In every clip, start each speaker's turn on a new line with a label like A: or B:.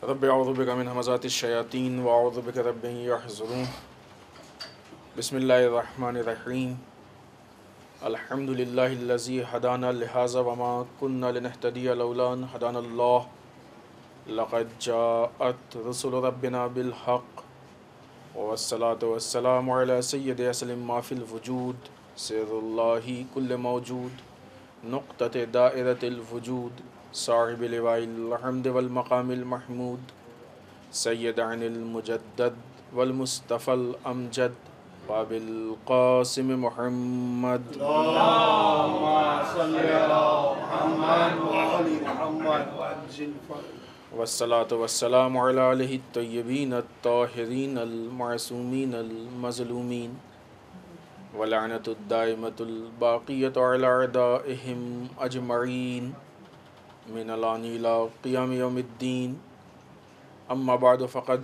A: رب اعوذ بک من همزات الشیاطین واعوذ بک رب ان یحضرون. بسم اللہ الرحمن الرحیم. الحمد للہ الذی ہدانا لہذا وما كنا لنہتدی لولا ان ہدانا اللہ. لقد جاءت رسل ربنا بالحق والصلاة والسلام علی سید اسلم ما فی الوجود سر اللہ کل موجود نقطۃ دائرۃ الوجود صاحب لواء الحمد والمقام المحمود سید عن المجدد والمصطفى الامجد باب القاسم محمد.
B: اللهم صل على محمد وآل محمد
A: والصلاة والسلام علی آلہ الطیبین الطاہرین المعصومین المظلومین ولعنۃ الدائمۃ الباقیۃ علی اعدائہم اجمعین من الآن إلى قیام یوم الدین. اما بعد فقد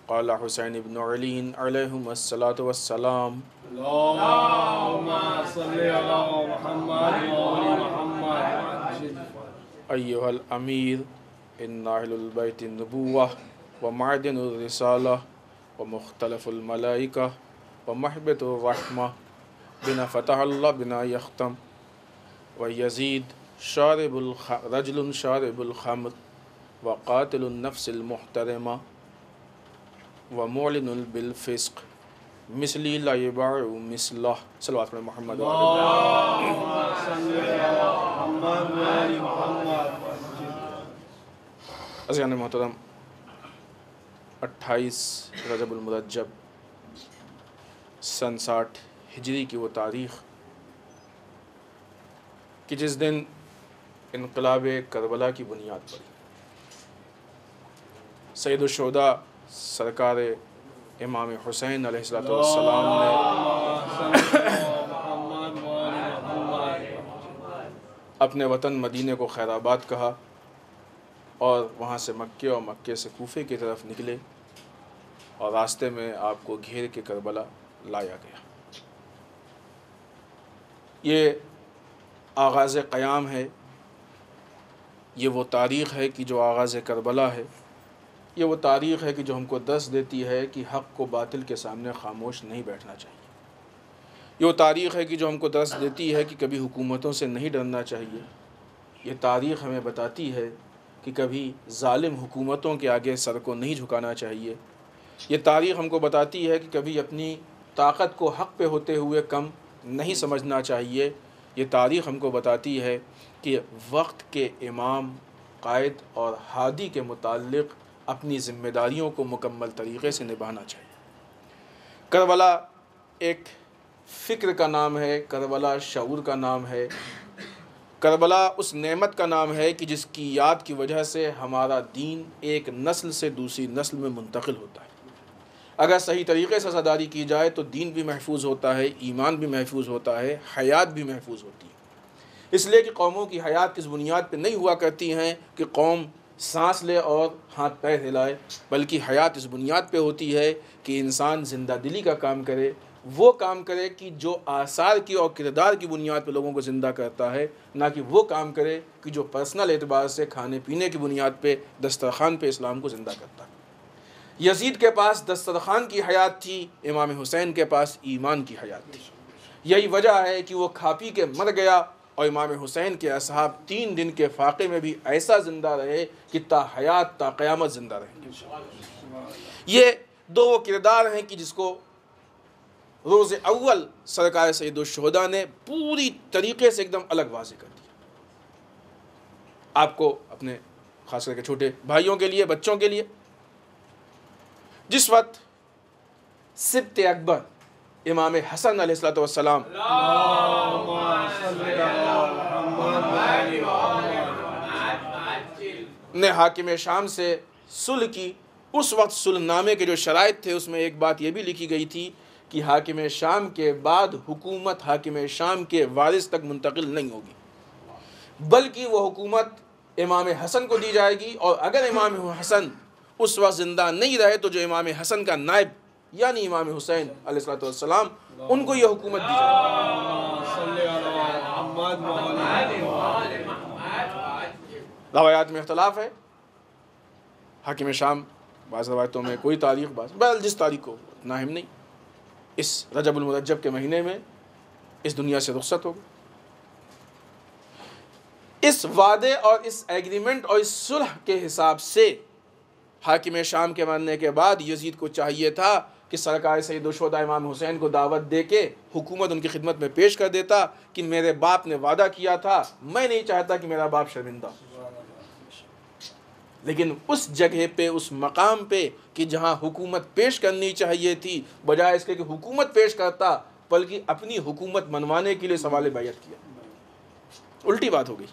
A: قال حسین بن علی علیہم الصلاۃ والسلام.
B: اللهم صل على محمد وآل محمد
A: ایہا الامیر ان اہل البیت النبوہ ومعدن الرسالہ ومختلف الملائکہ ومحبت الرحمہ بنا فتح اللہ بنا یختم ویزید رجل شارب الخمر وقاتل النفس المحترمہ ومعلن بالفسق مثلی لا یباع مثلہ. صلوات علی محمد
B: اللهم صل على محمد وآل محمد.
A: عزیزان محترم، 28 رجب المرجب سن 60 ہجری کی وہ تاریخ کہ جس دن انقلاب کربلا کی بنیاد پڑی. سید الشہداء سرکار امام حسین علیہ السلام نے اپنے وطن مدینے کو خیر آباد کہا اور وہاں سے مکے اور مکے سے کوفے کی طرف نکلے اور راستے میں آپ کو گھیر کے کربلا لایا گیا. یہ آغاز قیام ہے، یہ وہ تاریخ ہے کہ جو آغاز کربلا ہے. یہ وہ تاریخ ہے کہ جو ہم کو درس دیتی ہے کہ حق کو باطل کے سامنے خاموش نہیں بیٹھنا چاہیے. یہ وہ تاریخ ہے کہ جو ہم کو درس دیتی ہے کہ کبھی حکومتوں سے نہیں ڈرنا چاہیے. یہ تاریخ ہمیں بتاتی ہے کہ کبھی ظالم حکومتوں کے آگے سر کو نہیں جھکانا چاہیے. یہ تاریخ ہم کو بتاتی ہے کہ کبھی اپنی طاقت کو حق پہ ہوتے ہوئے کم نہیں سمجھنا چاہیے. یہ تاریخ ہم کو بتاتی ہے کہ وقت کے امام، قائد اور ہادی کے متعلق اپنی ذمہ داریوں کو مکمل طریقے سے نبھانا چاہیے. کربلا ایک فکر کا نام ہے، کربلا شعور کا نام ہے، کربلا اس نعمت کا نام ہے کہ جس کی یاد کی وجہ سے ہمارا دین ایک نسل سے دوسری نسل میں منتقل ہوتا ہے. اگر صحیح طریقے سے عزاداری کی جائے تو دین بھی محفوظ ہوتا ہے، ایمان بھی محفوظ ہوتا ہے، حیات بھی محفوظ ہوتی ہے. اس لیے کہ قوموں کی حیات کس بنیاد پہ نہیں ہوا کرتی ہیں کہ قوم سانس لے اور ہاتھ پیر ہلائے، بلکہ حیات اس بنیاد پہ ہوتی ہے کہ انسان زندہ دلی کا کام کرے، وہ کام کرے کہ جو آثار کی اور کردار کی بنیاد پہ لوگوں کو زندہ کرتا ہے، نہ کہ وہ کام کرے کہ جو پرسنل اعتبار سے کھانے پینے کی بنیاد پہ دسترخوان پہ اسلام کو زندہ کرتا ہے. یزید کے پاس دسترخوان کی حیات تھی، امام حسین کے پاس ایمان کی حیات تھی. یہی وجہ ہے کہ وہ کھا پی کے مر گیا اور امام حسین کے اصحاب 3 دن کے فاقے میں بھی ایسا زندہ رہے کہ تا حیات تا قیامت زندہ رہیں گے. یہ دو وہ کردار ہیں کہ جس کو روز اول سرکار سید الشہداء نے پوری طریقے سے ایک دم الگ واضح کر دیا. آپ کو اپنے خاص کر کے چھوٹے بھائیوں کے لیے، بچوں کے لیے، جس وقت سبط اکبر امام حسن علیہ السلام نے حاکم شام سے صلح کی، اس وقت صلح نامے کے جو شرائط تھے اس میں ایک بات یہ بھی لکھی گئی تھی کہ حاکم شام کے بعد حکومت حاکم شام کے وارث تک منتقل نہیں ہوگی، بلکہ وہ حکومت امام حسن کو دی جائے گی، اور اگر امام حسن اس وقت زندہ نہیں رہے تو جو امام حسن کا نائب یعنی امام حسین علیہ السلام ان کو یہ حکومت دی جائے. روایات میں اختلاف ہے حاکم شام بعض روایتوں میں کوئی تاریخ بہرحال جس تاریخ کو اتنا اہم نہیں، اس رجب المرجب کے مہینے میں اس دنیا سے رخصت ہو گئے۔ اس وعدے اور اس ایگریمنٹ اور اس صلح کے حساب سے حاکم شام کے مرنے کے بعد یزید کو چاہیے تھا کہ سرکار سید الشہداء امام حسین کو دعوت دے کے حکومت ان کی خدمت میں پیش کر دیتا کہ میرے باپ نے وعدہ کیا تھا، میں نہیں چاہتا کہ میرا باپ شرمندہ ہو۔ لیکن اس جگہ پہ، اس مقام پہ کہ جہاں حکومت پیش کرنی چاہیے تھی، بجائے اس کے کہ حکومت پیش کرتا بلکہ اپنی حکومت منوانے کے لیے سوال بیعت کیا۔ الٹی بات ہو گئی،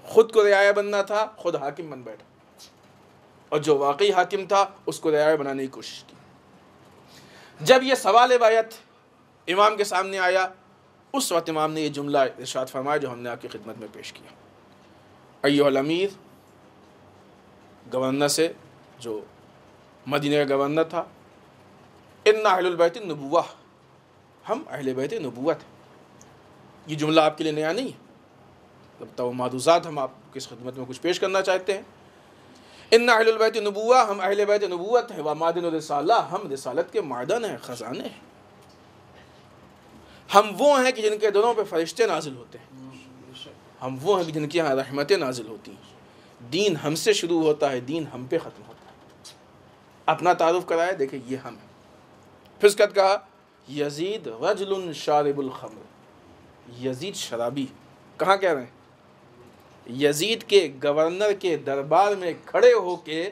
A: خود کو رعایا بننا تھا، خود حاکم بن بیٹھا، اور جو واقعی حاکم تھا اس کو رعایا بنانے کی کوشش کی۔ جب یہ سوال بیعت امام کے سامنے آیا، اس وقت امام نے یہ جملہ ارشاد فرمایا جو ہم نے آپ کی خدمت میں پیش کیا۔ ایھا الامیر، گورنر سے، جو مدینہ کا گورنر تھا، ان اہل البیت النبوہ، ہم اہل بیت نبوت ہیں۔ یہ جملہ آپ کے لیے نیا نہیں ہے، البتہ وہ معروضات ہم آپ کی خدمت میں کچھ پیش کرنا چاہتے ہیں۔ ان اہل البیت نبوہ، ہم اہل بیت نبوت ہیں، ومعدن الرسالہ، ہم رسالت کے معدن ہیں، خزانے ہیں۔ ہم وہ ہیں کہ جن کے دلوں پہ فرشتے نازل ہوتے ہیں، ہم وہ ہیں کہ جن کے یہاں رحمتیں نازل ہوتی ہیں۔ دین ہم سے شروع ہوتا ہے، دین ہم پہ ختم ہوتا ہے۔ اپنا تعارف کرائے، دیکھیں یہ ہم ہیں۔ پھر اس کے بعد کہا یزید رجل شارب الخمر، یزید شرابی۔ کہاں کہہ رہے ہیں؟ یزید کے گورنر کے دربار میں کھڑے ہو کے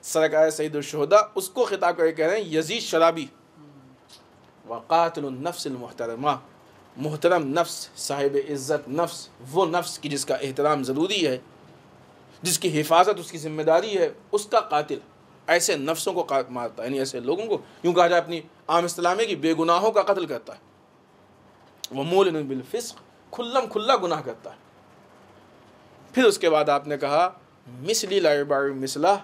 A: سرکار سید الشہداء اس کو خطاب کر کے کہہ رہے ہیں یزید شرابی۔ وقاتل النفس المحترمہ، محترم نفس، صاحب عزت نفس، وہ نفس کی جس کا احترام ضروری ہے، جس کی حفاظت اس کی ذمہ داری ہے، اس کا قاتل ایسے نفسوں کو مارتا ہے، یعنی ایسے لوگوں کو، یوں کہا جائے اپنی عام اصطلاح میں، کہ بے گناہوں کا قتل کرتا ہے۔ ومولن بالفسق، کھلم کھلا گناہ کرتا ہے۔ پھر اس کے بعد آپ نے کہا مثلی لا یباع مثلہ،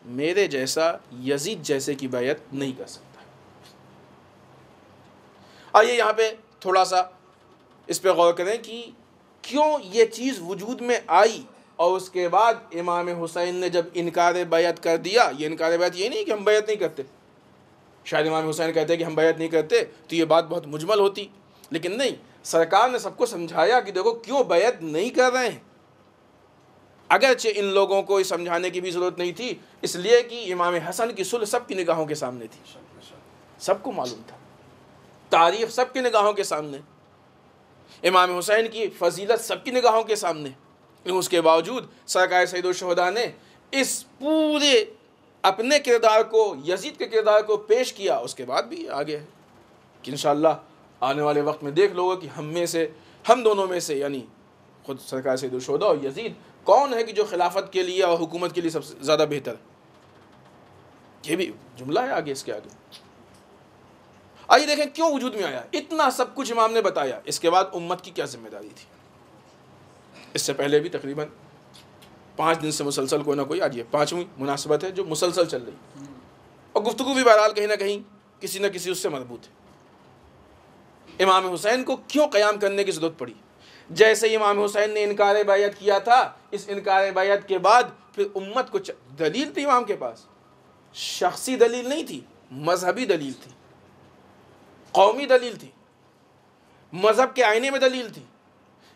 A: میرے جیسا یزید جیسے کی بیعت نہیں کر سکتا۔ آئیے یہاں پہ تھوڑا سا اس پہ غور کریں کہ کیوں یہ چیز وجود میں آئی، اور اس کے بعد امام حسین نے جب انکار بیعت کر دیا۔ یہ انکار بیعت یہ نہیں کہ ہم بیعت نہیں کرتے، شاید امام حسین کہتے کہ ہم بیعت نہیں کرتے تو یہ بات بہت مجمل ہوتی، لیکن نہیں، سرکار نے سب کو سمجھایا کہ دیکھو کیوں بیعت نہیں کر رہے ہیں۔ اگرچہ ان لوگوں کو سمجھانے کی بھی ضرورت نہیں تھی، اس لیے کہ امام حسن کی صلح سب کی نگاہوں کے سامنے تھی، سب کو معلوم تھا، تاریخ سب کی نگاہوں کے سامنے، امام حسین کی فضیلت سب کی نگاہوں کے سامنے۔ اس کے باوجود سرکار سید الشہداء نے اس پورے اپنے کردار کو، یزید کے کردار کو پیش کیا۔ اس کے بعد بھی آگے ہے کہ انشاءاللہ آنے والے وقت میں دیکھ لو گے کہ ہم دونوں میں سے، یعنی خود سرکار سید الشہداء اور یزید، کون ہے کہ جو خلافت کے لیے اور حکومت کے لیے سب سے زیادہ بہتر ہے۔ یہ بھی جملہ ہے آگے، اس کے آگے۔ آئیے دیکھیں کیوں وجود میں آیا۔ اتنا سب کچھ امام نے بتایا، اس کے بعد امت کی کیا ذمہ داری تھی۔ اس سے پہلے بھی تقریباً 5 دن سے مسلسل کوئی نہ کوئی، آج یہ 5ویں مناسبت ہے جو مسلسل چل رہی، اور گفتگو بھی بہرحال کہیں نہ کہیں کسی نہ کسی اس سے مربوط ہے۔ امام حسین کو کیوں قیام کرنے کی ضرورت پڑی؟ جیسے امام حسین نے انکار بیعت کیا تھا، اس انکار بیعت کے بعد پھر امت کو دلیل تھی امام کے پاس، شخصی دلیل نہیں تھی، مذہبی دلیل تھی، قومی دلیل تھی، مذہب کے آئینے میں دلیل تھی۔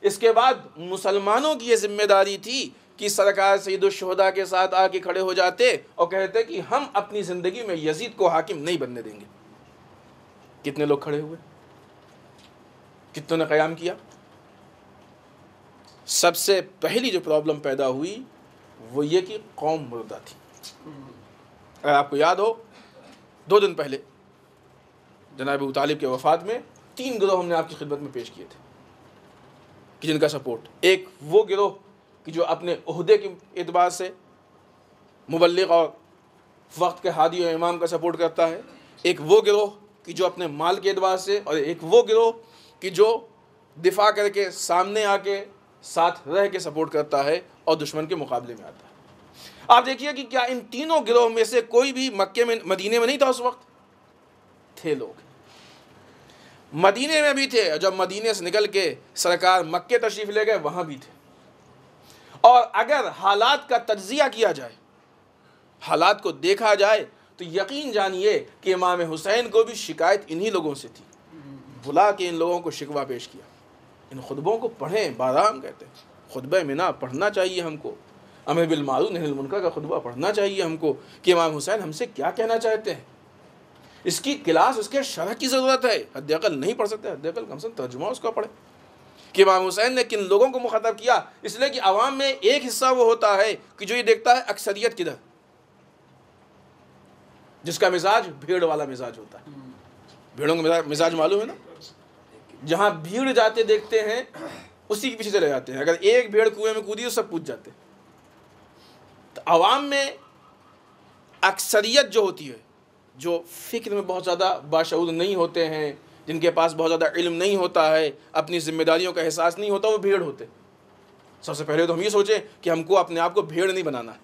A: اس کے بعد مسلمانوں کی یہ ذمہ داری تھی کہ سرکار سید الشہداء کے ساتھ آ کے کھڑے ہو جاتے اور کہتے کہ ہم اپنی زندگی میں یزید کو حاکم نہیں بننے دیں گے۔ کتنے لوگ کھڑے ہوئے؟ کتنوں نے قیام کیا؟ سب سے پہلی جو پرابلم پیدا ہوئی وہ یہ کہ قوم مردہ تھی۔ اگر آپ کو یاد ہو، 2 دن پہلے جناب ابو طالب کے وفات میں 3 گروہ ہم نے آپ کی خدمت میں پیش کیے تھے کہ جن کا سپورٹ، ایک وہ گروہ کہ جو اپنے عہدے کے اعتبار سے مبلغ اور وقت کے ہادی و امام کا سپورٹ کرتا ہے، ایک وہ گروہ کہ جو اپنے مال کے اعتبار سے، اور ایک وہ گروہ کہ جو دفاع کر کے سامنے آ کے ساتھ رہ کے سپورٹ کرتا ہے اور دشمن کے مقابلے میں آتا ہے۔ آپ دیکھیے کہ کیا ان تینوں گروہ میں سے کوئی بھی مکے میں، مدینے میں نہیں تھا اس وقت؟ تھے لوگ، مدینے میں بھی تھے، اور جب مدینے سے نکل کے سرکار مکے تشریف لے گئے وہاں بھی تھے۔ اور اگر حالات کا تجزیہ کیا جائے حالات کو دیکھا جائے تو یقین جانیے کہ امام حسین کو بھی شکایت انہی لوگوں سے تھی، بلا کے ان لوگوں کو شکوہ پیش کیا۔ ان خطبوں کو پڑھیں، بارام کہتے ہیں، خطبہ منا پڑھنا چاہیے ہم کو، امر بالمعروف نہی عن المنکر کا خطبہ پڑھنا چاہیے ہم کو کہ امام حسین ہم سے کیا کہنا چاہتے ہیں۔ اس کی کلاس، اس کے شرح کی ضرورت ہے، حد اقل نہیں پڑھ سکتے، حد اقل کم سے کم ترجمہ اس کا پڑھے کہ امام حسین نے کن لوگوں کو مخاطب کیا۔ اس لیے کہ عوام میں ایک حصہ وہ ہوتا ہے کہ جو یہ دیکھتا ہے اکثریت کدھر، جس کا مزاج بھیڑ والا مزاج ہوتا ہے۔ بھیڑوں کا مزاج معلوم ہے نا، جہاں بھیڑ جاتے دیکھتے ہیں اسی کے پیچھے چلے جاتے ہیں، اگر ایک بھیڑ کنویں میں کودی تو سب پوچھ جاتے ہیں۔ تو عوام میں اکثریت جو ہوتی ہے، جو فکر میں بہت زیادہ باشعور نہیں ہوتے ہیں، جن کے پاس بہت زیادہ علم نہیں ہوتا ہے، اپنی ذمہ داریوں کا احساس نہیں ہوتا، وہ بھیڑ ہوتے۔ سب سے پہلے تو ہم یہ سوچیں کہ ہم کو اپنے آپ کو بھیڑ نہیں بنانا ہے۔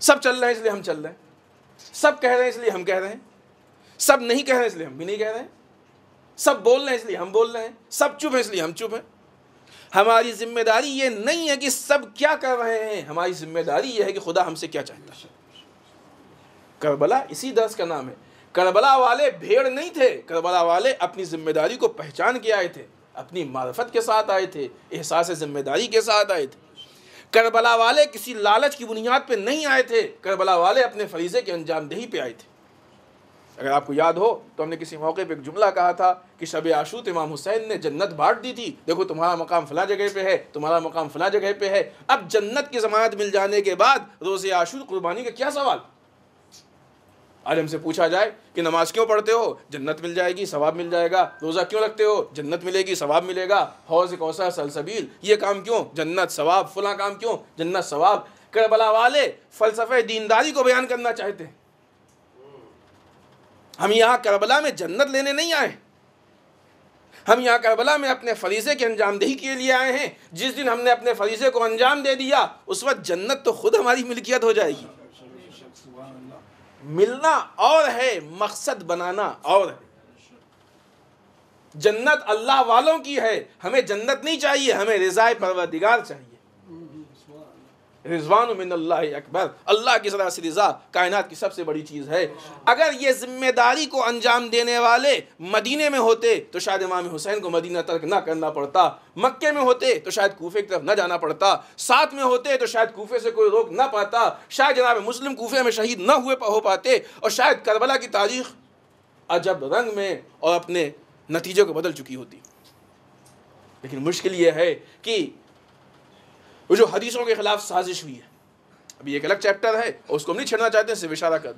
A: سب چل رہے ہیں اس لیے ہم چل رہے ہیں، سب کہہ رہے ہیں اس لیے ہم کہہ رہے ہیں، سب نہیں کہہ رہے ہیں اس لیے ہم بھی نہیں کہہ رہے ہیں، سب بول رہے ہیں اس لیے ہم بول رہے ہیں، سب چپ ہیں اس لیے ہم چپ ہیں۔ ہماری ذمہ داری یہ نہیں ہے کہ سب کیا کر رہے ہیں، ہماری ذمہ داری یہ ہے کہ خدا ہم سے کیا چاہتا ہے۔ کربلا اسی درس کا نام ہے۔ کربلا والے بھیڑ نہیں تھے، کربلا والے اپنی ذمہ داری کو پہچان کے آئے تھے، اپنی معرفت کے ساتھ آئے تھے، احساس ذمہ داری کے ساتھ آئے تھے۔ کربلا والے کسی لالچ کی بنیاد پہ نہیں آئے تھے، کربلا والے اپنے فریضے کے انجام دہی پہ آئے تھے۔ اگر آپ کو یاد ہو تو ہم نے کسی موقع پہ ایک جملہ کہا تھا کہ شب عاشور امام حسین نے جنت بانٹ دی تھی، دیکھو تمہارا مقام فلاں جگہ پہ ہے، تمہارا مقام فلاں جگہ پہ ہے۔ اب جنت کی ضمانت مل جانے کے بعد روز عاشور قربانی کا کیا سوال؟ آج ہم سے پوچھا جائے کہ نماز کیوں پڑھتے ہو؟ جنت مل جائے گی، ثواب مل جائے گا۔ روزہ کیوں رکھتے ہو؟ جنت ملے گی، ثواب ملے گا۔ حوض کوثر، سلسبیل، یہ کام کیوں؟ جنت ثواب۔ فلاں کام کیوں؟ جنت ثواب۔ کربلا والے فلسفہ دینداری کو بیان کرنا چاہتے ہیں۔ ہم یہاں کربلا میں جنت لینے نہیں آئے، ہم یہاں کربلا میں اپنے فریضے کے انجام دہی کے لیے آئے ہیں۔ جس دن ہم نے اپنے فریضے کو انجام دے دیا اس وقت جنت تو خود ہماری ملکیت ہو جائے گی۔ ملنا اور ہے، مقصد بنانا اور ہے۔ جنت اللہ والوں کی ہے، ہمیں جنت نہیں چاہیے، ہمیں رضائے پروردگار چاہیے۔ رضوان من اللہ اکبر، اللہ کی ذرا سی رضا کائنات کی سب سے بڑی چیز ہے۔ اگر یہ ذمہ داری کو انجام دینے والے مدینے میں ہوتے تو شاید امام حسین کو مدینہ ترک نہ کرنا پڑتا، مکے میں ہوتے تو شاید کوفے کی طرف نہ جانا پڑتا، ساتھ میں ہوتے تو شاید کوفے سے کوئی روک نہ پاتا، شاید جناب مسلم کوفے میں شہید نہ ہو پاتے، اور شاید کربلا کی تاریخ عجب رنگ میں اور اپنے نتیجے کو بدل چکی ہوتی۔ لیکن مشکل یہ ہے کہ وہ جو حدیثوں کے خلاف سازش ہوئی ہے، ابھی ایک الگ چیپٹر ہے اور اس کو ہم نہیں چھیڑنا چاہتے، صرف اشارہ کر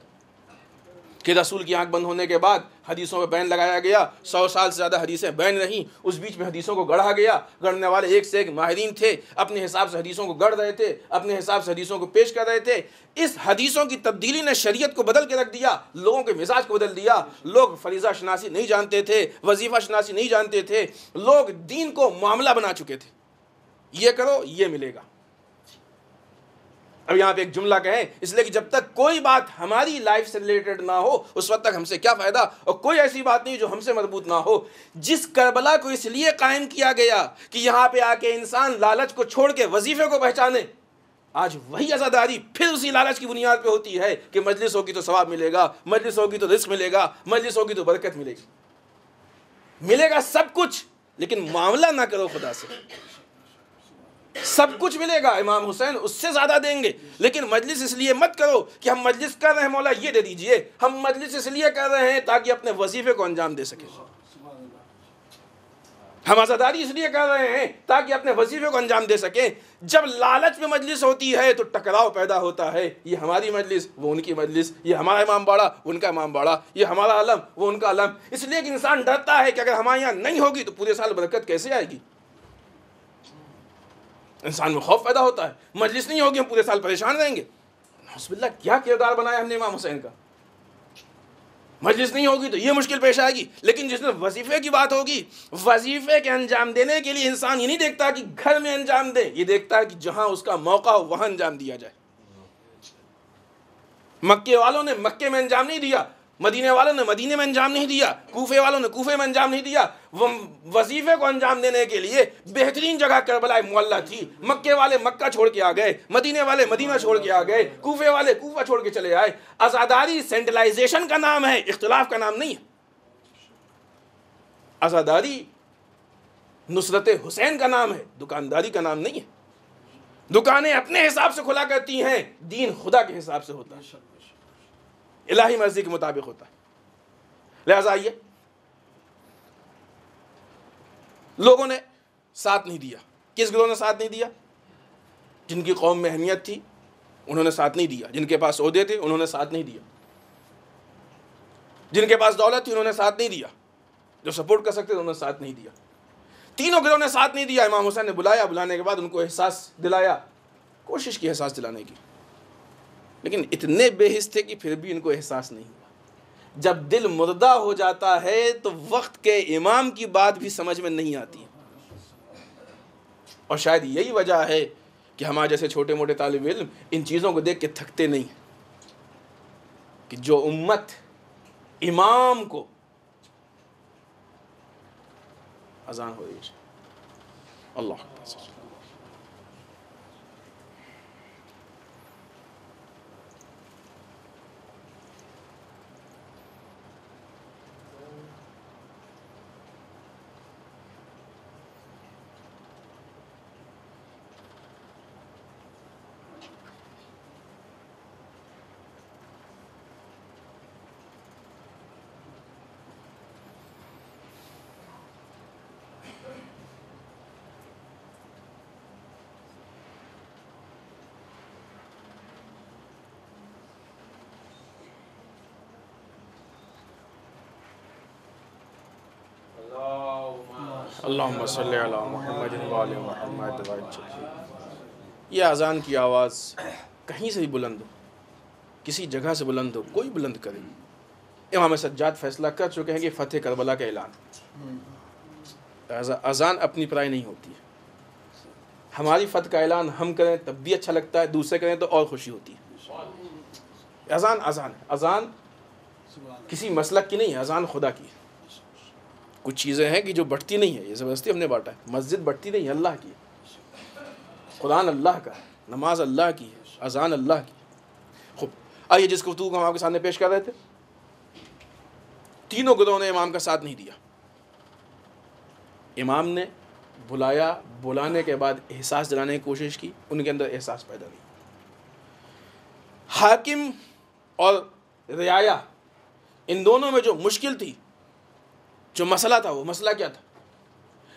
A: کہ رسول کی آنکھ بند ہونے کے بعد حدیثوں پہ بین لگایا گیا، 100 سال سے زیادہ حدیثیں بین رہیں، اس بیچ میں حدیثوں کو گڑھا گیا، گڑھنے والے ایک سے ایک ماہرین تھے، اپنے حساب سے حدیثوں کو گڑھ رہے تھے، اپنے حساب سے حدیثوں کو پیش کر رہے تھے۔ اس حدیثوں کی تبدیلی نے شریعت کو بدل کے رکھ دیا، لوگوں کے مزاج کو بدل دیا۔ لوگ فریضہ شناسی نہیں جانتے تھے، وظیفہ شناسی نہیں جانتے تھے، لوگ دین کو معاملہ بنا چکے تھے، یہ کرو یہ ملے گا۔ اب یہاں پہ ایک جملہ کہیں، اس لیے کہ جب تک کوئی بات ہماری لائف سے ریلیٹڈ نہ ہو اس وقت تک ہم سے کیا فائدہ، اور کوئی ایسی بات نہیں جو ہم سے مربوط نہ ہو۔ جس کربلا کو اس لیے قائم کیا گیا کہ یہاں پہ آ کے انسان لالچ کو چھوڑ کے وظیفے کو پہچانے، آج وہی عزاداری پھر اسی لالچ کی بنیاد پہ ہوتی ہے کہ مجلس ہوگی تو ثواب ملے گا، مجلس ہوگی تو رزق ملے گا، مجلس ہوگی تو برکت ملے گی، ملے گا سب کچھ، لیکن معاملہ نہ کرو خدا سے۔ سب کچھ ملے گا، امام حسین اس سے زیادہ دیں گے، لیکن مجلس اس لیے مت کرو کہ ہم مجلس کر رہے ہیں مولا یہ دے دیجئے، ہم مجلس اس لیے کر رہے ہیں تاکہ اپنے وظیفے کو انجام دے سکیں، ہم عزاداری اس لیے کر رہے ہیں تاکہ اپنے وظیفے کو انجام دے سکیں۔ جب لالچ میں مجلس ہوتی ہے تو ٹکراؤ پیدا ہوتا ہے، یہ ہماری مجلس وہ ان کی مجلس، یہ ہمارا امام باڑہ ان کا امام باڑہ، یہ ہمارا علم وہ ان کا علم، اس لیے کہ انسان ڈرتا ہے کہ اگر ہمارے یہاں نہیں ہوگی تو پورے سال برکت کیسے آئے گی۔ انسان میں خوف پیدا ہوتا ہے، مجلس نہیں ہوگی ہم پورے سال پریشان رہیں گے۔ نعوذ باللہ، کیا کردار بنایا ہم نے امام حسین کا، مجلس نہیں ہوگی تو یہ مشکل پیش آئے گی۔ لیکن جس میں وظیفے کی بات ہوگی، وظیفے کے انجام دینے کے لیے انسان یہ نہیں دیکھتا کہ گھر میں انجام دے، یہ دیکھتا ہے کہ جہاں اس کا موقع ہو وہاں انجام دیا جائے۔ مکے والوں نے مکے میں انجام نہیں دیا، مدینے والوں نے مدینے میں انجام نہیں دیا، کوفے والوں نے کوفے میں انجام نہیں دیا۔ وہ وظیفے کو انجام دینے کے لیے بہترین جگہ کربلا معلیٰ تھی۔ مکے والے مکہ چھوڑ کے آ گئے، مدینے والے مدینہ چھوڑ کے آ گئے، کوفے والے کوفہ چھوڑ کے چلے آئے۔ عزاداری سینٹرلائزیشن کا نام ہے، اختلاف کا نام نہیں ہے۔ عزاداری نصرت حسین کا نام ہے، دکانداری کا نام نہیں ہے۔ دکانیں اپنے حساب سے کھلا کرتی ہیں، دین خدا کے حساب سے ہوتا ہے، الہی مرضی کے مطابق ہوتا ہے۔ لہذا آئیے، لوگوں نے ساتھ نہیں دیا۔ کس گروہ نے ساتھ نہیں دیا؟ جن کی قوم میں اہمیت تھی انہوں نے ساتھ نہیں دیا، جن کے پاس عہدے تھے انہوں نے ساتھ نہیں دیا، جن کے پاس دولت تھی انہوں نے ساتھ نہیں دیا، جو سپورٹ کر سکتے انہوں نے ساتھ نہیں دیا۔ تینوں گروہ نے ساتھ نہیں دیا۔ امام حسین نے بلایا، بلانے کے بعد ان کو احساس دلایا، کوشش کی احساس دلانے کی، لیکن اتنے بے حس تھے کہ پھر بھی ان کو احساس نہیں ہوا۔ جب دل مردہ ہو جاتا ہے تو وقت کے امام کی بات بھی سمجھ میں نہیں آتی، اور شاید یہی وجہ ہے کہ ہمارے جیسے چھوٹے موٹے طالب علم ان چیزوں کو دیکھ کے تھکتے نہیں، کہ جو امت امام کو اذان ہو رہی ہے، اللہ حافظ۔ اللہم صلی علی محمد وآل محمد۔ یہ اذان کی آواز کہیں سے بھی بلند ہو، کسی جگہ سے بلند ہو، کوئی بلند کرے، امام سجاد فیصلہ کر چکے ہیں کہ فتح کربلا کا اعلان۔ اذان اپنی پرائی نہیں ہوتی ہے، ہماری فتح کا اعلان ہم کریں تب بھی اچھا لگتا ہے، دوسرے کریں تو اور خوشی ہوتی ہے۔ اذان اذان ہے، اذان کسی مسلک کی نہیں ہے، اذان خدا کی ہے۔ کچھ چیزیں ہیں کہ جو بٹتی نہیں ہے، یہ زبردستی ہم نے بانٹا ہے۔ مسجد بٹتی نہیں ہے، اللہ کی ہے، قرآن اللہ کا ہے، نماز اللہ کی ہے، اذان اللہ کی ہے۔ خوب، آئیے جس گفتگو کو ہم آپ کے سامنے پیش کر رہے تھے، تینوں گروہوں نے امام کا ساتھ نہیں دیا۔ امام نے بلایا، بلانے کے بعد احساس دلانے کی کوشش کی، ان کے اندر احساس پیدا نہیں۔ حاکم اور رعایا، ان دونوں میں جو مشکل تھی، جو مسئلہ تھا، وہ مسئلہ کیا تھا؟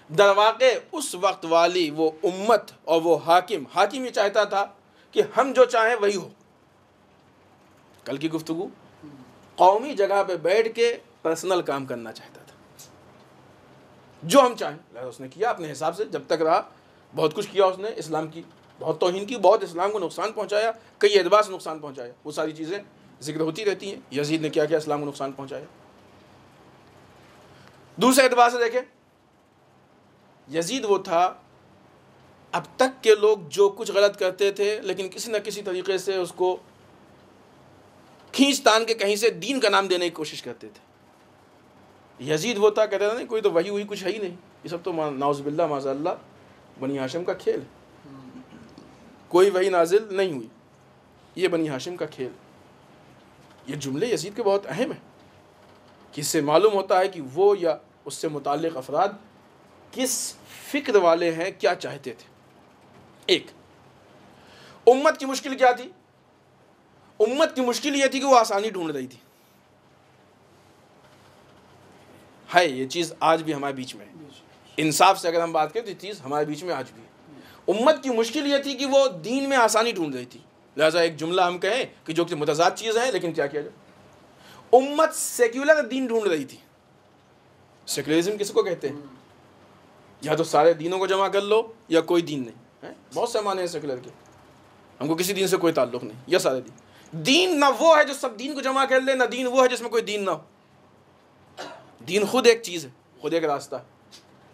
A: درواقع اس وقت والی وہ امت اور وہ حاکم یہ چاہتا تھا کہ ہم جو چاہیں وہی ہو۔ کل کی گفتگو، قومی جگہ پہ بیٹھ کے پرسنل کام کرنا چاہتا تھا، جو ہم چاہیں۔ لہذا اس نے کیا اپنے حساب سے، جب تک رہا بہت کچھ کیا، اس نے اسلام کی بہت توہین کی، بہت اسلام کو نقصان پہنچایا، کئی اعتبار سے نقصان پہنچایا، وہ ساری چیزیں ذکر ہوتی رہتی ہیں۔ یزید نے کیا کیا اسلام کو نقصان پہنچایا۔ دوسرے اعتبار سے دیکھیں، یزید وہ تھا، اب تک کے لوگ جو کچھ غلط کرتے تھے لیکن کسی نہ کسی طریقے سے اس کو کھینچ تان کے کہیں سے دین کا نام دینے کی کوشش کرتے تھے۔ یزید وہ تھا، کہتا تھا نہیں کوئی تو وحی ہوئی کچھ ہے ہی نہیں، یہ سب تو نعوذ باللہ معاذ اللہ بنی ہاشم کا کھیل ہے، کوئی وحی نازل نہیں ہوئی، یہ بنی ہاشم کا کھیل۔ یہ جملے یزید کے بہت اہم ہیں، کہ اس سے معلوم ہوتا ہے کہ وہ یا اس سے متعلق افراد کس فکر والے ہیں، کیا چاہتے تھے۔ ایک، امت کی مشکل کیا تھی؟ امت کی مشکل یہ تھی کہ وہ آسانی ڈھونڈ رہی تھی۔ ہے یہ چیز آج بھی ہمارے بیچ میں ہے، انصاف سے اگر ہم بات کریں تو یہ چیز ہمارے بیچ میں آج بھی ہے۔ امت کی مشکل یہ تھی کہ وہ دین میں آسانی ڈھونڈ رہی تھی۔ لہٰذا ایک جملہ ہم کہیں کہ جو کہ متضاد چیز ہے، لیکن کیا کیا جائے، امت سیکولر دین ڈھونڈ رہی تھی۔ سیکولرزم کس کو کہتے ہیں؟ یا تو سارے دینوں کو جمع کر لو یا کوئی دین نہیں، بہت سے معنی ہیں سیکولر کے، ہم کو کسی دین سے کوئی تعلق نہیں، یا سارے دین نہ وہ ہے جو سب دین کو جمع کر لے، نہ دین وہ ہے جس میں کوئی دین نہ ہو۔ دین خود ایک چیز ہے، خود ایک راستہ ہے۔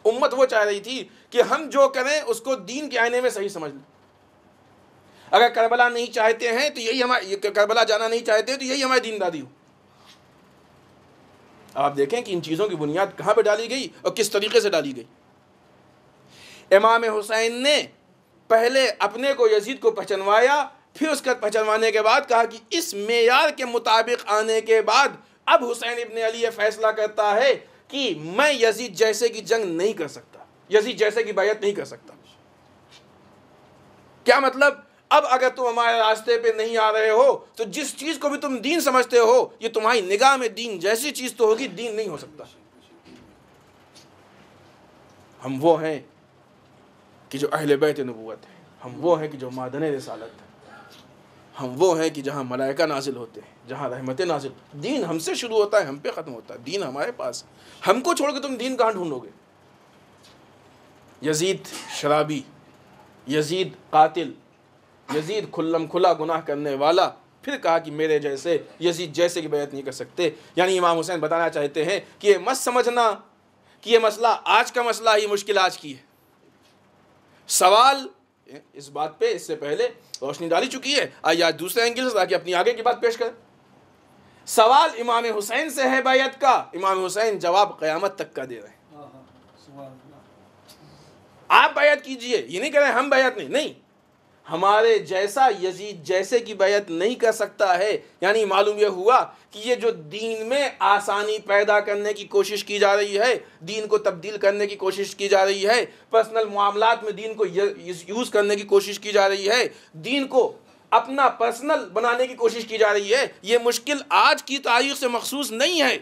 A: امت وہ چاہ رہی تھی کہ ہم جو کریں اس کو دین کے آئینے میں صحیح سمجھ لیں۔ اگر کربلا نہیں چاہتے ہیں تو یہی کربلا جانا نہیں چاہتے تو یہی ہماری دینداری ہو۔ آپ دیکھیں کہ ان چیزوں کی بنیاد کہاں پہ ڈالی گئی اور کس طریقے سے ڈالی گئی۔ امام حسین نے پہلے اپنے کو یزید کو پہچنوایا، پھر اس کا پہچنوانے کے بعد کہا کہ اس معیار کے مطابق آنے کے بعد اب حسین ابن علی یہ فیصلہ کرتا ہے کہ میں یزید جیسے کی جنگ نہیں کر سکتا، یزید جیسے کی بیعت نہیں کر سکتا۔ کیا مطلب؟ اب اگر تم ہمارے راستے پہ نہیں آ رہے ہو تو جس چیز کو بھی تم دین سمجھتے ہو یہ تمہاری نگاہ میں دین جیسی چیز تو ہوگی، دین نہیں ہو سکتا۔ ہم وہ ہیں کہ جو اہل بیت نبوت ہیں، ہم وہ ہیں کہ جو مادن رسالت ہیں، ہم وہ ہیں کہ جہاں ملائکہ نازل ہوتے ہیں، جہاں رحمتیں نازل، دین ہم سے شروع ہوتا ہے، ہم پہ ختم ہوتا ہے، دین ہمارے پاس ہے۔ ہم کو چھوڑ کے تم دین کہاں ڈھونڈو گے؟ یزید شرابی، یزید قاتل، یزید کھلم کھلا گناہ کرنے والا، پھر کہا کہ میرے جیسے یزید جیسے کی بیعت نہیں کر سکتے۔ یعنی امام حسین بتانا چاہتے ہیں کہ یہ مت سمجھنا کہ یہ مسئلہ آج کا مسئلہ، یہ مشکل آج کی ہے۔ سوال اس بات پہ اس سے پہلے روشنی ڈالی چکی ہے، آئیے آج دوسرے اینگل سے تاکہ اپنی آگے کی بات پیش کریں۔ سوال امام حسین سے ہے بیعت کا، امام حسین جواب قیامت تک کا دے رہے ہیں۔ آپ بیعت کیجئے، یہ نہیں کہہ رہے ہیں ہم بیعت نہیں، ہمارے جیسا یزید جیسے کی بیعت نہیں کر سکتا ہے۔ یعنی معلوم یہ ہوا کہ یہ جو دین میں آسانی پیدا کرنے کی کوشش کی جا رہی ہے، دین کو تبدیل کرنے کی کوشش کی جا رہی ہے، پرسنل معاملات میں دین کو یوز کرنے کی کوشش کی جا رہی ہے، دین کو اپنا پرسنل بنانے کی کوشش کی جا رہی ہے، یہ مشکل آج کی تاریخ سے مخصوص نہیں ہے،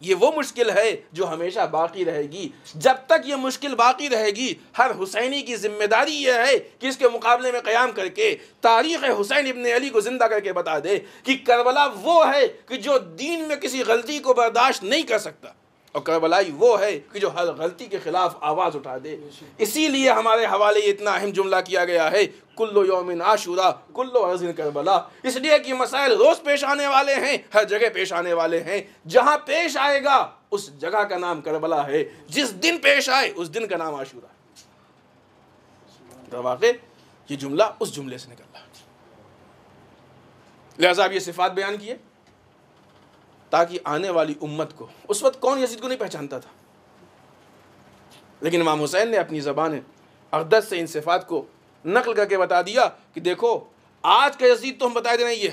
A: یہ وہ مشکل ہے جو ہمیشہ باقی رہے گی۔ جب تک یہ مشکل باقی رہے گی، ہر حسینی کی ذمہ داری یہ ہے کہ اس کے مقابلے میں قیام کر کے تاریخ حسین ابن علی کو زندہ کر کے بتا دے کہ کربلا وہ ہے کہ جو دین میں کسی غلطی کو برداشت نہیں کر سکتا، اور کربلائی وہ ہے کہ جو ہر غلطی کے خلاف آواز اٹھا دے۔ اسی لیے ہمارے حوالے یہ اتنا اہم جملہ کیا گیا ہے، کلو یوم عاشورا کلو ارض کربلا، اس لیے کہ مسائل روز پیش آنے والے ہیں، ہر جگہ پیش آنے والے ہیں، جہاں پیش آئے گا اس جگہ کا نام کربلا ہے، جس دن پیش آئے اس دن کا نام عاشورا ہے۔ در واقع یہ جملہ اس جملے سے نکل رہا، لہذا اب یہ صفات بیان کیے تاکہ آنے والی امت کو، اس وقت کون یزید کو نہیں پہچانتا تھا، لیکن امام حسین نے اپنی زبان اقدس سے ان صفات کو نقل کر کے بتا دیا کہ دیکھو آج کا یزید تو ہم بتائے دے رہے ہیں، یہ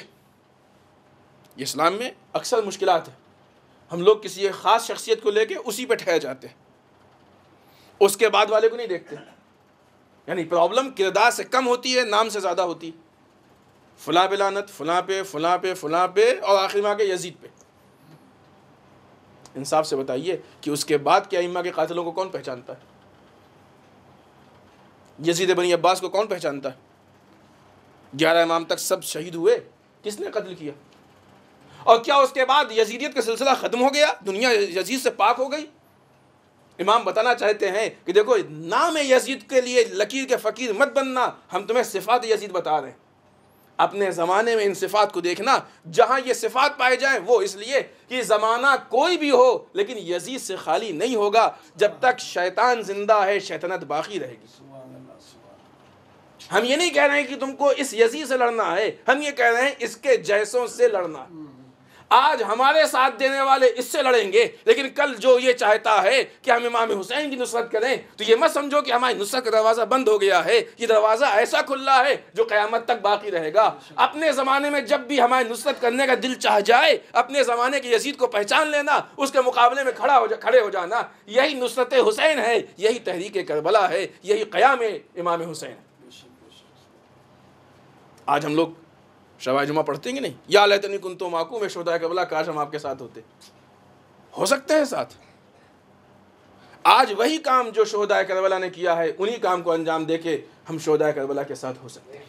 A: اسلام میں اکثر مشکلات ہیں، ہم لوگ کسی ایک خاص شخصیت کو لے کے اسی پہ ٹھہر جاتے ہیں، اس کے بعد والے کو نہیں دیکھتے۔ یعنی پرابلم کردار سے کم ہوتی ہے، نام سے زیادہ ہوتی، فلاں پہ لعنت، فلاں پہ فلاں پہ فلاں پہ، اور آخر میں آ کے یزید پہ۔ انصاف سے بتائیے کہ اس کے بعد کے ائمہ کے قاتلوں کو کون پہچانتا ہے؟ یزید بنی عباس کو کون پہچانتا ہے؟ 11 امام تک سب شہید ہوئے، کس نے قتل کیا؟ اور کیا اس کے بعد یزیدیت کا سلسلہ ختم ہو گیا، دنیا یزید سے پاک ہو گئی؟ امام بتانا چاہتے ہیں کہ دیکھو نام یزید کے لیے لکیر کے فقیر مت بننا، ہم تمہیں صفات یزید بتا رہے ہیں۔ اپنے زمانے میں ان صفات کو دیکھنا، جہاں یہ صفات پائے جائیں وہ اس لیے کہ زمانہ کوئی بھی ہو لیکن یزید سے خالی نہیں ہوگا، جب تک شیطان زندہ ہے شیطنت باقی رہے گی۔ ہم یہ نہیں کہہ رہے ہیں کہ تم کو اس یزید سے لڑنا ہے، ہم یہ کہہ رہے ہیں اس کے جیسوں سے لڑنا۔ آج ہمارے ساتھ دینے والے اس سے لڑیں گے، لیکن کل جو یہ چاہتا ہے کہ ہم امام حسین کی نصرت کریں تو یہ مت سمجھو کہ ہماری نصرت کا دروازہ بند ہو گیا ہے، یہ دروازہ ایسا کھلا ہے جو قیامت تک باقی رہے گا۔ اپنے زمانے میں جب بھی ہماری نصرت کرنے کا دل چاہ جائے، اپنے زمانے کے یزید کو پہچان لینا، اس کے مقابلے میں کھڑے ہو جانا، یہی نصرت حسین ہے، یہی تحریک کربلا ہے، یہی قیام امام حسین۔ آج ہم لوگ شب جمعہ پڑھتے ہیں نہیں، یا لیتنی کنتو معکم، شہدائے کربلا کاش ہم آپ کے ساتھ ہوتے، ہو سکتے ہیں ساتھ۔ آج وہی کام جو شہدائے کربلا نے کیا ہے، انہی کام کو انجام دے کے ہم شہدائے کربلا کے ساتھ ہو سکتے ہیں۔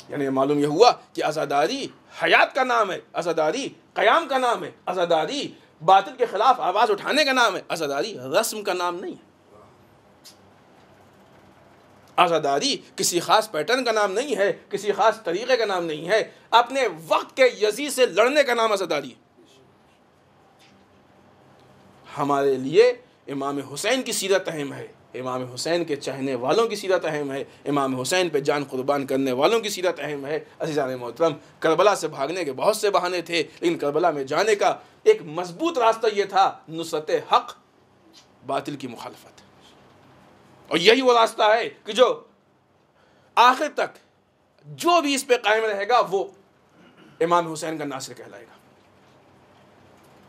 A: یعنی معلوم یہ ہوا کہ عزاداری حیات کا نام ہے، عزاداری قیام کا نام ہے، عزاداری باطل کے خلاف آواز اٹھانے کا نام ہے، عزاداری رسم کا نام نہیں ہے، عزاداری کسی خاص پیٹرن کا نام نہیں ہے، کسی خاص طریقے کا نام نہیں ہے، اپنے وقت کے یزید سے لڑنے کا نام عزاداری ہے۔ ہمارے لیے امام حسین کی سیرت اہم ہے، امام حسین کے چاہنے والوں کی سیرت اہم ہے، امام حسین پہ جان قربان کرنے والوں کی سیرت اہم ہے۔ عزیزان محترم، کربلا سے بھاگنے کے بہت سے بہانے تھے، لیکن کربلا میں جانے کا ایک مضبوط راستہ یہ تھا، نصرت حق، باطل کی مخالفت۔ اور یہی وہ راستہ ہے کہ جو آخر تک جو بھی اس پہ قائم رہے گا وہ امام حسین کا ناصر کہلائے گا۔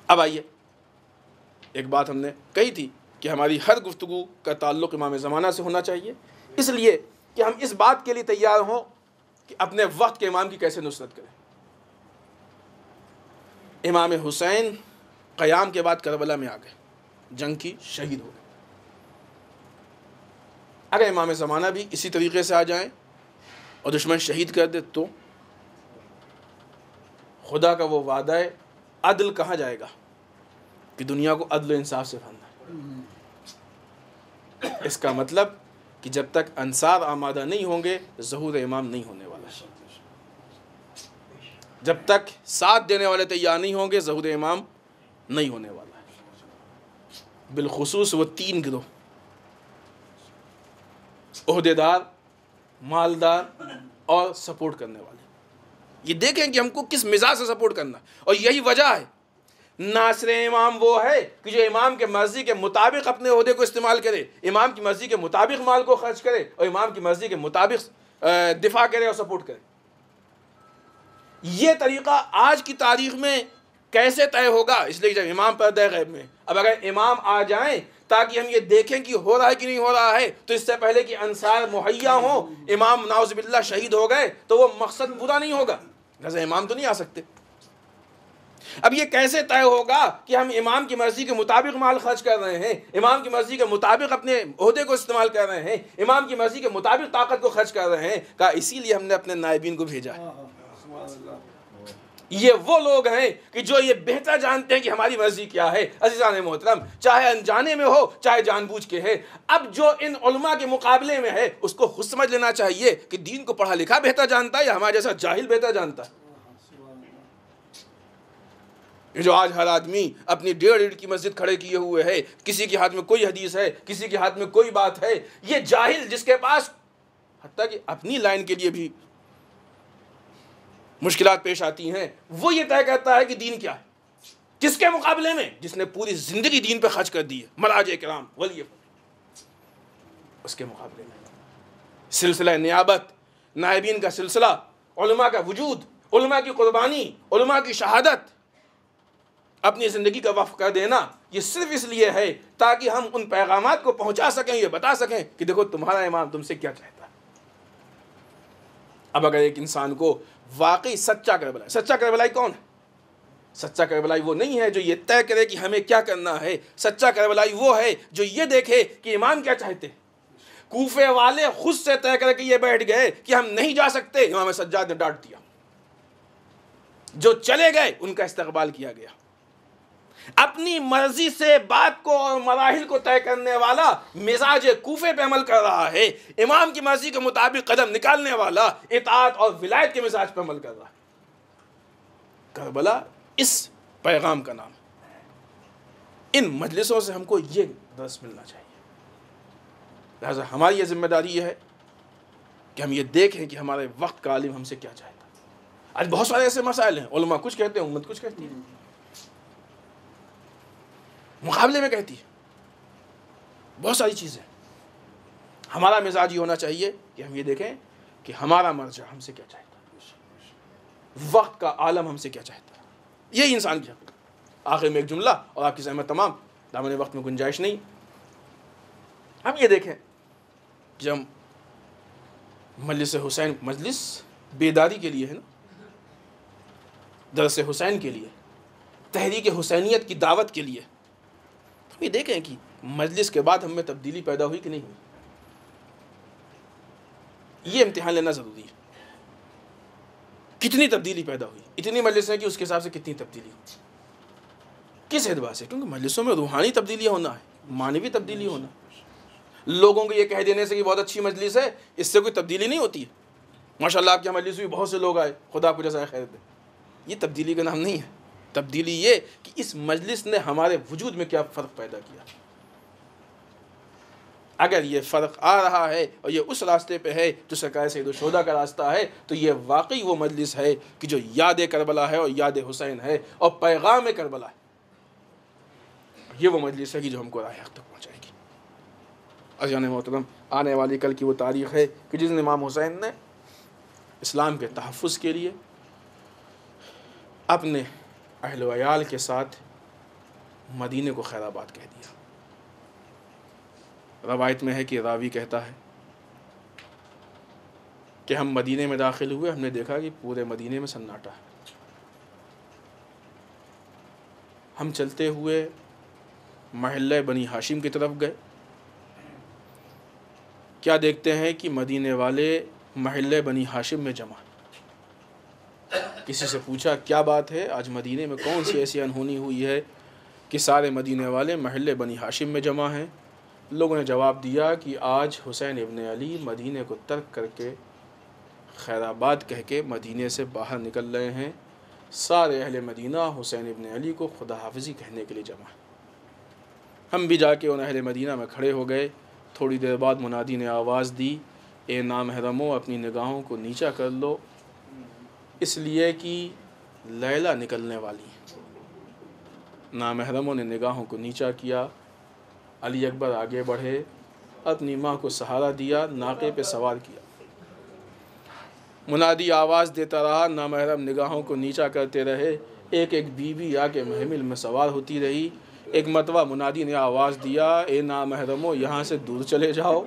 A: اب آئیے، ایک بات ہم نے کہی تھی کہ ہماری ہر گفتگو کا تعلق امام زمانہ سے ہونا چاہیے، اس لیے کہ ہم اس بات کے لیے تیار ہوں کہ اپنے وقت کے امام کی کیسے نصرت کریں۔ امام حسین قیام کے بعد کربلا میں آ گئے، جنگ کی، شہید ہو گئے۔ اگر امام زمانہ بھی اسی طریقے سے آ جائیں اور دشمن شہید کر دے تو خدا کا وہ وعدہ ہے، عدل کہاں جائے گا کہ دنیا کو عدل و انصاف سے بھرنا ہے۔ اس کا مطلب کہ جب تک انصار آمادہ نہیں ہوں گے ظہور امام نہیں ہونے والا ہے، جب تک ساتھ دینے والے تیار نہیں ہوں گے ظہور امام نہیں ہونے والا ہے۔ بالخصوص وہ تین گروہ، عہدیدار، مالدار اور سپورٹ کرنے والے، یہ دیکھیں کہ ہم کو کس مزاج سے سپورٹ کرنا ہے۔ اور یہی وجہ ہے ناصر امام وہ ہے کہ جو امام کے مرضی کے مطابق اپنے عہدے کو استعمال کرے، امام کی مرضی کے مطابق مال کو خرچ کرے اور امام کی مرضی کے مطابق دفاع کرے اور سپورٹ کرے۔ یہ طریقہ آج کی تاریخ میں کیسے طے ہوگا؟ اس لیے جب امام پردہ غیب میں، اب اگر امام آ جائیں تاکہ ہم یہ دیکھیں کہ ہو رہا ہے کہ نہیں ہو رہا ہے، تو اس سے پہلے کہ انصار مہیا ہوں، امام نعوذ باللہ شہید ہو گئے تو وہ مقصد پورا نہیں ہوگا، لہذا امام تو نہیں آ سکتے۔ اب یہ کیسے طے ہوگا کہ ہم امام کی مرضی کے مطابق مال خرچ کر رہے ہیں، امام کی مرضی کے مطابق اپنے عہدے کو استعمال کر رہے ہیں، امام کی مرضی کے مطابق طاقت کو خرچ کر رہے ہیں؟ کہا اسی لیے ہم نے اپنے نائبین کو بھیجا ہے۔ یہ وہ لوگ ہیں کہ جو یہ بہتر جانتے ہیں کہ ہماری مرضی کیا ہے۔ عزیزان محترم، چاہے انجانے میں ہو چاہے جان بوجھ کے ہے، اب جو ان علماء کے مقابلے میں ہے اس کو خود سمجھ لینا چاہیے کہ دین کو پڑھا لکھا بہتر جانتا ہے یا ہمارا جیسا جاہل بہتر جانتا ہے۔ جو آج ہر آدمی اپنی 1.5 اینٹ کی مسجد کھڑے کیے ہوئے ہے، کسی کے ہاتھ میں کوئی حدیث ہے، کسی کے ہاتھ میں کوئی بات ہے، یہ جاہل جس کے پاس حتیٰ کہ اپنی لائن کے لیے بھی مشکلات پیش آتی ہیں، وہ یہ طے کرتا ہے کہ دین کیا ہے۔ کس کے مقابلے میں؟ جس نے پوری زندگی دین پہ خرچ کر دی ہے، مراجع کرام، ولی، اس کے مقابلے میں سلسلہ نیابت، نائبین کا سلسلہ، علماء کا وجود، علماء کی قربانی، علماء کی شہادت، اپنی زندگی کا وقف کر دینا، یہ صرف اس لیے ہے تاکہ ہم ان پیغامات کو پہنچا سکیں، یہ بتا سکیں کہ دیکھو تمہارا امام تم سے کیا چاہتا ہے۔ اب اگر ایک انسان کو واقعی سچا کربلائی، سچا کربلائی کون ہے؟ سچا کربلائی وہ نہیں ہے جو یہ طے کرے کہ ہمیں کیا کرنا ہے، سچا کربلائی وہ ہے جو یہ دیکھے کہ امام کیا چاہتے ہیں۔ کوفے والے خود سے طے کر کے یہ بیٹھ گئے کہ ہم نہیں جا سکتے، امام سجاد نے ڈانٹ دیا، جو چلے گئے ان کا استقبال کیا گیا۔ اپنی مرضی سے بات کو اور مراحل کو طے کرنے والا مزاج کوفے پہ عمل کر رہا ہے، امام کی مرضی کے مطابق قدم نکالنے والا اطاعت اور ولایت کے مزاج پہ عمل کر رہا ہے۔ کربلا اس پیغام کا نام ہے۔ ان مجلسوں سے ہم کو یہ درس ملنا چاہیے۔ لہذا ہماری یہ ذمہ داری یہ ہے کہ ہم یہ دیکھیں کہ ہمارے وقت کا عالم ہم سے کیا چاہتا ہے۔ آج بہت سارے ایسے مسائل ہیں، علماء کچھ کہتے ہیں، امت کچھ کہتی ہے، مقابلے میں کہتی ہے، بہت ساری چیزیں۔ ہمارا مزاج یہ ہونا چاہیے کہ ہم یہ دیکھیں کہ ہمارا مرجع ہم سے کیا چاہتا ہے، وقت کا عالم ہم سے کیا چاہتا ہے۔ یہی انسان کی حق۔ آخر میں ایک جملہ اور آپ کی زحمت تمام، دامن وقت میں گنجائش نہیں۔ ہم یہ دیکھیں جب مجلس حسین، مجلس بیداری کے لیے ہے نا، درس حسین کے لیے، تحریک حسینیت کی دعوت کے لیے، ہم یہ دیکھیں کہ مجلس کے بعد ہم میں تبدیلی پیدا ہوئی کہ نہیں ہوئی۔ یہ امتحان لینا ضروری ہے، کتنی تبدیلی پیدا ہوئی۔ اتنی مجلس ہیں کہ اس کے حساب سے کتنی تبدیلی ہوئی، کس اعتبار سے؟ کیونکہ مجلسوں میں روحانی تبدیلی ہونا ہے، معنوی تبدیلی ہونا ہے۔ لوگوں کو یہ کہہ دینے سے کہ بہت اچھی مجلس ہے، اس سے کوئی تبدیلی نہیں ہوتی ہے۔ ماشاءاللہ آپ کی مجلس ہوئی، بہت سے لوگ آئے، خدا کو جزائے خیر دے، یہ تبدیلی کا نام نہیں ہے۔ تبدیلی یہ کہ اس مجلس نے ہمارے وجود میں کیا فرق پیدا کیا۔ اگر یہ فرق آ رہا ہے اور یہ اس راستے پہ ہے جو سرکار سید الشہداء کا راستہ ہے، تو یہ واقعی وہ مجلس ہے کہ جو یاد کربلا ہے اور یاد حسین ہے اور پیغام کربلا ہے۔ یہ وہ مجلس ہے کہ جو ہم کو راہ حق تک پہنچائے گی۔ عزیزان محترم، آنے والی کل کی وہ تاریخ ہے کہ جس دن امام حسین نے اسلام کے تحفظ کے لیے اپنے اہل و عیال کے ساتھ مدینے کو خیر آباد کہہ دیا۔ روایت میں ہے کہ راوی کہتا ہے کہ ہم مدینے میں داخل ہوئے، ہم نے دیکھا کہ پورے مدینے میں سناٹا ہے۔ ہم چلتے ہوئے محلہ بنی ہاشم کی طرف گئے، کیا دیکھتے ہیں کہ مدینے والے محلہ بنی ہاشم میں جمع۔ کسی سے پوچھا کیا بات ہے، آج مدینے میں کون سی ایسی انہونی ہوئی ہے کہ سارے مدینے والے محلہ بنی ہاشم میں جمع ہیں؟ لوگوں نے جواب دیا کہ آج حسین ابن علی مدینے کو ترک کر کے خیر آباد کہہ کے مدینے سے باہر نکل رہے ہیں، سارے اہل مدینہ حسین ابن علی کو خدا حافظی کہنے کے لیے جمع ہیں۔ ہم بھی جا کے ان اہل مدینہ میں کھڑے ہو گئے۔ تھوڑی دیر بعد منادی نے آواز دی، اے نامحرمو اپنی نگاہوں کو نیچا کر لو، اس لیے کہ لیلا نکلنے والی ہیں۔ نامحرموں نے نگاہوں کو نیچا کیا، علی اکبر آگے بڑھے، اپنی ماں کو سہارا دیا، ناقے پہ سوار کیا۔ منادی آواز دیتا رہا، نامحرم نگاہوں کو نیچا کرتے رہے، ایک ایک بیوی آ کے محمل میں سوار ہوتی رہی۔ ایک مرتبہ منادی نے آواز دیا، اے نامحرمو یہاں سے دور چلے جاؤ،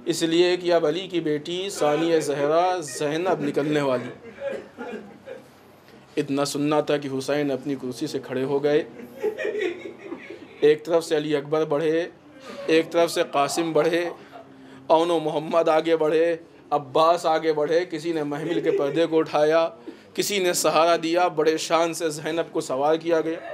A: اس لیے کہ اب علی کی بیٹی ثانیہ زہرا زینب نکلنے والی۔ اتنا سننا تھا کہ حسین اپنی کرسی سے کھڑے ہو گئے، ایک طرف سے علی اکبر بڑھے، ایک طرف سے قاسم بڑھے، اون و محمد آگے بڑھے، عباس آگے بڑھے، کسی نے محمل کے پردے کو اٹھایا، کسی نے سہارا دیا، بڑے شان سے زینب کو سوار کیا گیا۔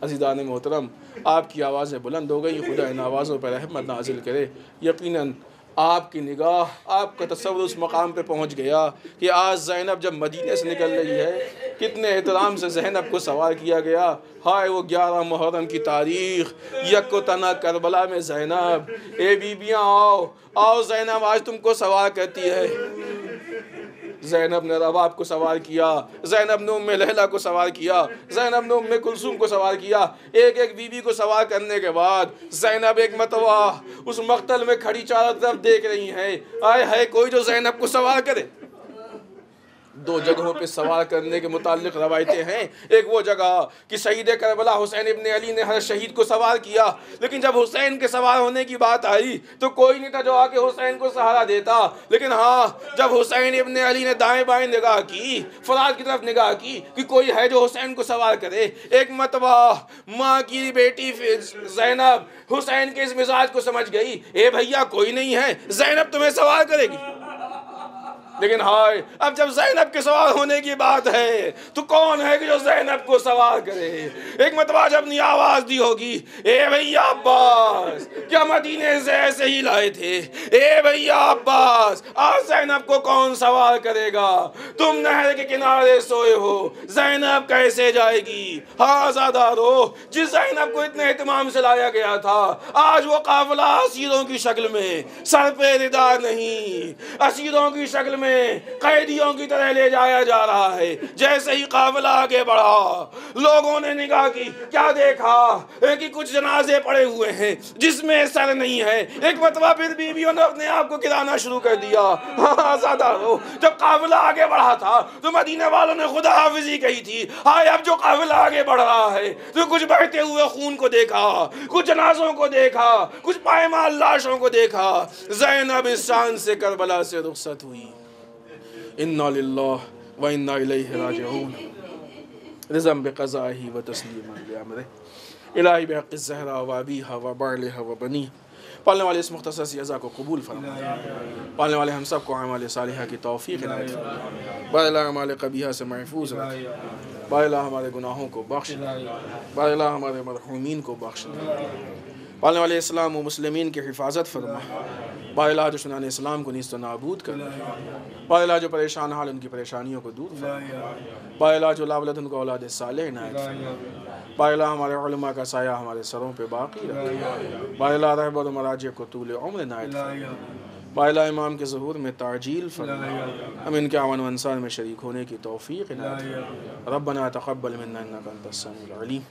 A: عزیزان محترم، آپ کی آوازیں بلند ہو گئی، خدا ان آوازوں پر رحمت نازل کرے۔ یقیناً آپ کی نگاہ، آپ کا تصور اس مقام پہ پہنچ گیا کہ آج زینب جب مدینے سے نکل رہی ہے، کتنے احترام سے زینب کو سوار کیا گیا۔ ہائے وہ 11 محرم کی تاریخ، یک و تنہا کربلا میں زینب، اے بیبیاں آؤ آؤ، زینب آج تم کو سوار کرتی ہے۔ زینب نے رباب کو سوار کیا، زینب نے ام لیلہ کو سوار کیا، زینب نے ام کلثوم کو سوار کیا۔ ایک ایک بیوی کو سوار کرنے کے بعد زینب ایک مرتبہ اس مقتل میں کھڑی چاروں طرف دیکھ رہی ہیں، آئے ہے کوئی جو زینب کو سوار کرے۔ 2 جگہوں پہ سوار کرنے کے متعلق روایتیں ہیں۔ ایک وہ جگہ کہ شہید کربلا حسین ابن علی نے ہر شہید کو سوار کیا، لیکن جب حسین کے سوار ہونے کی بات آئی تو کوئی نہیں تھا جو آ کے حسین کو سہارا دیتا۔ لیکن ہاں، جب حسین ابن علی نے دائیں بائیں نگاہ کی، فرات کی طرف نگاہ کی کہ کوئی ہے جو حسین کو سوار کرے، ایک مرتبہ ماں کی بیٹی زینب حسین کے اس مزاج کو سمجھ گئی، اے بھیا کوئی نہیں ہے، زینب تمہیں سوار کرے گی۔ لیکن ہائے، اب جب زینب کے سوار ہونے کی بات ہے تو کون ہے کہ جو زینب کو سوار کرے؟ ایک مرتبہ جب نے آواز دی ہوگی، اے بھیا عباس، کیا مدینے سے ایسے ہی لائے تھے؟ اے بھیا عباس، آج زینب کو کون سوار کرے گا؟ تم نہر کے کنارے سوئے ہو، زینب کیسے جائے گی؟ ہاں زادارو، جس زینب کو اتنے اہتمام سے لایا گیا تھا، آج وہ قافلہ اسیروں کی شکل میں، سر پہ ردا نہیں، اسیروں کی شکل میں قیدیوں کی طرح لے جایا جا رہا ہے۔ جیسے ہی قافلہ آگے بڑھا، لوگوں نے نگاہ کی، کیا دیکھا کہ کچھ جنازے پڑے ہوئے ہیں جس میں سر نہیں ہے۔ ایک مرتبہ پھر بیویوں نے اپنے آپ کو گرانا شروع کر دیا۔ ہاں زادارو، جب قافلہ آگے بڑھا تھا تو مدینہ والوں نے خدا حافظی کہی تھی، ہائے اب جو قافلہ آگے بڑھ رہا ہے تو کچھ بہتے ہوئے خون کو دیکھا، کچھ جنازوں کو دیکھا، کچھ پائمال لاشوں کو دیکھا۔ زینب اس شان سے کربلا سے رخصت ہوئی۔ انا للہ و انا الیہ راجعون، رضا بقضائہ و تسلیما بامرہ۔ الہی بحق الزہرا و ابیہا و بعلہا و بنیہا، پالنے والے اس مختصر سی عزا کو قبول فرما، پالنے والے ہم سب کو اعمال صالحہ کی توفیق عنایت فرما، بار اللہ اعمال قبیحہ سے محفوظ رکھ، بار اللہ ہمارے گناہوں کو بخش، بار اللہ ہمارے مرحومین کو بخش، پالنے والے اسلام و مسلمین کی حفاظت فرما، بار اللہ دشمنان اسلام کو نیست و نابود کر، بار اللہ جو پریشان حال ان کی پریشانیوں کو دور فرما، بار اللہ جو لا ولد ان کو اولاد صالح عنایت فرما، بالا ہمارے علماء کا سایہ ہمارے سروں پہ باقی رکھے، بالا رہبر و مراجع کو طول عمر عنایت فرما، بالا امام کے ظہور میں تعجیل فرما، ہم ان کے عون و انصار میں شریک ہونے کی توفیق عنایت فرما۔ ربنا تقبل منا انک انت السمیع العلیم